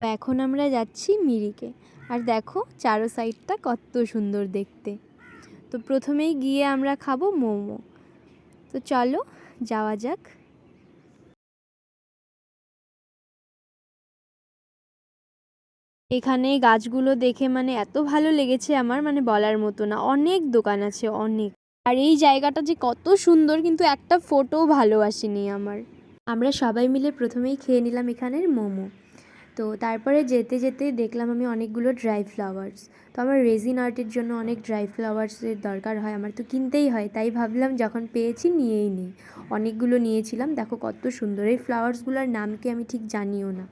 তো এখন আমরা যাচ্ছি মিরিকে। আর দেখো চারো সাইডটা কত সুন্দর দেখতে। তো প্রথমেই গিয়ে আমরা খাবো মোমো। তো চলো যাওয়া যাক। এখানে গাছগুলো দেখে মানে এত ভালো লেগেছে আমার, মানে বলার মতো না। অনেক দোকান আছে, অনেক। আর এই জায়গাটা যে কত সুন্দর, কিন্তু একটা ফটোও ভালো আসেনি আমার। আমরা সবাই মিলে প্রথমেই খেয়ে নিলাম এখানের মোমো। তো তারপরে যেতে যেতে দেখলাম আমি অনেকগুলো ড্রাই ফ্লাওয়ার্স। তো আমার রেজিন আর্টের জন্য অনেক ড্রাই ফ্লাওয়ার্সের দরকার হয়, আমার তো কিনতেই হয়। তাই ভাবলাম যখন পেয়েছি নিয়েই নিই। অনেকগুলো নিয়েছিলাম। দেখো কত সুন্দর। এই ফ্লাওয়ার্সগুলোর নাম কি আমি ঠিক জানিও না।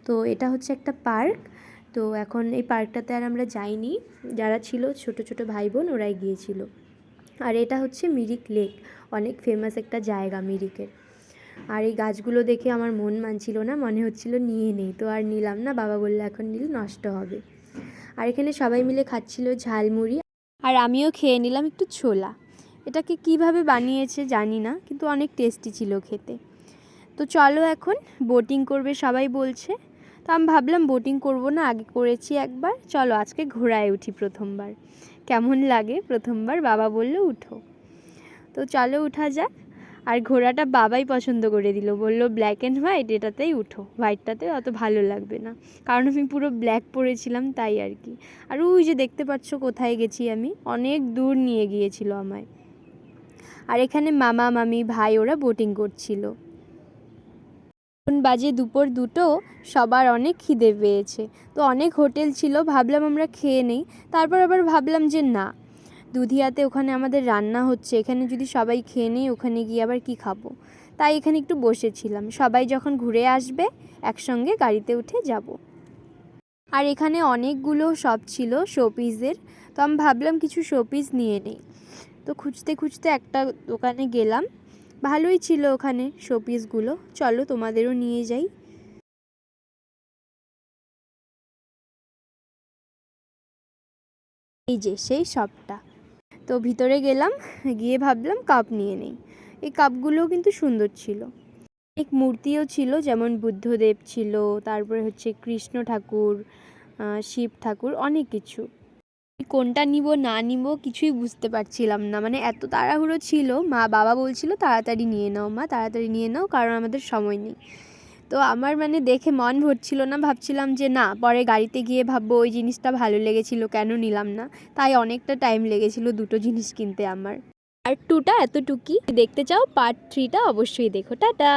তো এটা হচ্ছে একটা পার্ক। তো এখন এই পার্কটাতে আর আমরা যাইনি, যারা ছিল ছোট ছোট ভাই বোন ওরাই গিয়েছিল। আর এটা হচ্ছে মিরিক লেক, অনেক ফেমাস একটা জায়গা মিরিকের। আর এই গাছগুলো দেখে আমার মন মানছিল না, মনে হচ্ছিল নিয়ে নেই। তো আর নিলাম না, বাবা বললো এখন নিলে নষ্ট হবে। আর এখানে সবাই মিলে খাচ্ছিল ঝালমুড়ি, আর আমিও খেয়ে নিলাম একটু ছোলা। এটাকে কিভাবে বানিয়েছে জানি না, কিন্তু অনেক টেস্টি ছিল খেতে। তো চলো এখন বোটিং করবে সবাই বলছে। তো আমি ভাবলাম বোটিং করব না, আগে করেছি একবার, চলো আজকে ঘোড়ায় উঠি প্রথমবার। কেমন লাগে প্রথমবার, বাবা বললো উঠো। তো চলো উঠা যাক। আর ঘোড়াটা বাবাই পছন্দ করে দিল, বলল ব্ল্যাক অ্যান্ড হোয়াইট, এটাতেই উঠো, হোয়াইটটাতে অত ভালো লাগবে না। কারণ আমি পুরো ব্ল্যাক পরেছিলাম তাই আর কি। আর ওই যে দেখতে পাচ্ছ কোথায় গেছি আমি, অনেক দূর নিয়ে গিয়েছিল আমায়। আর এখানে মামা মামি ভাই ওরা বোটিং করছিল। এখন বাজে দুপুর 2টো, সবার অনেক খিদে পেয়েছে। তো অনেক হোটেল ছিল, ভাবলাম আমরা খেয়ে নেই। তারপর আবার ভাবলাম যে না, দুধিয়াতে ওখানে আমাদের রান্না হচ্ছে, এখানে যদি সবাই খেয়ে নিই ওখানে গিয়ে আবার কি খাবো। তাই এখানে একটু বসেছিলাম, সবাই যখন ঘুরে আসবে একসঙ্গে গাড়িতে উঠে যাব। আর এখানে অনেকগুলো শপ ছিল শোপিসের। তো আমি ভাবলাম কিছু শোপিস নিয়ে নিই। তো খুঁজতে খুঁজতে একটা দোকানে গেলাম, ভালোই ছিল ওখানে শোপিসগুলো। চলো তোমাদেরও নিয়ে যাই। এই যে সেই শপটা। তো ভিতরে গেলাম, গিয়ে ভাবলাম কাপ নিয়ে নেই। এই কাপগুলোও কিন্তু সুন্দর ছিল। এক মূর্তিও ছিল, যেমন বুদ্ধদেব ছিল, তারপরে হচ্ছে কৃষ্ণ ঠাকুর, শিব ঠাকুর, অনেক কিছু। কোনটা নিব না নিব কিছুই বুঝতে পারছিলাম না, মানে এত তাড়াহুড়ো ছিল। বাবা বলছিল তাড়াতাড়ি নিয়ে নাও মা, তাড়াতাড়ি নিয়ে নাও, কারণ আমাদের সময় নেই। তো আমার মানে দেখে মন ভরছিল না, ভাবছিলাম যে না পরে গাড়িতে গিয়ে ভাববো ওই জিনিসটা ভালো লেগেছিল কেন নিলাম না। তাই অনেকটা টাইম লেগেছিল দুটো জিনিস কিনতে আমার। পার্ট 2টা এতটুকুই। দেখতে চাও পার্ট 3টা অবশ্যই দেখো। টাটা।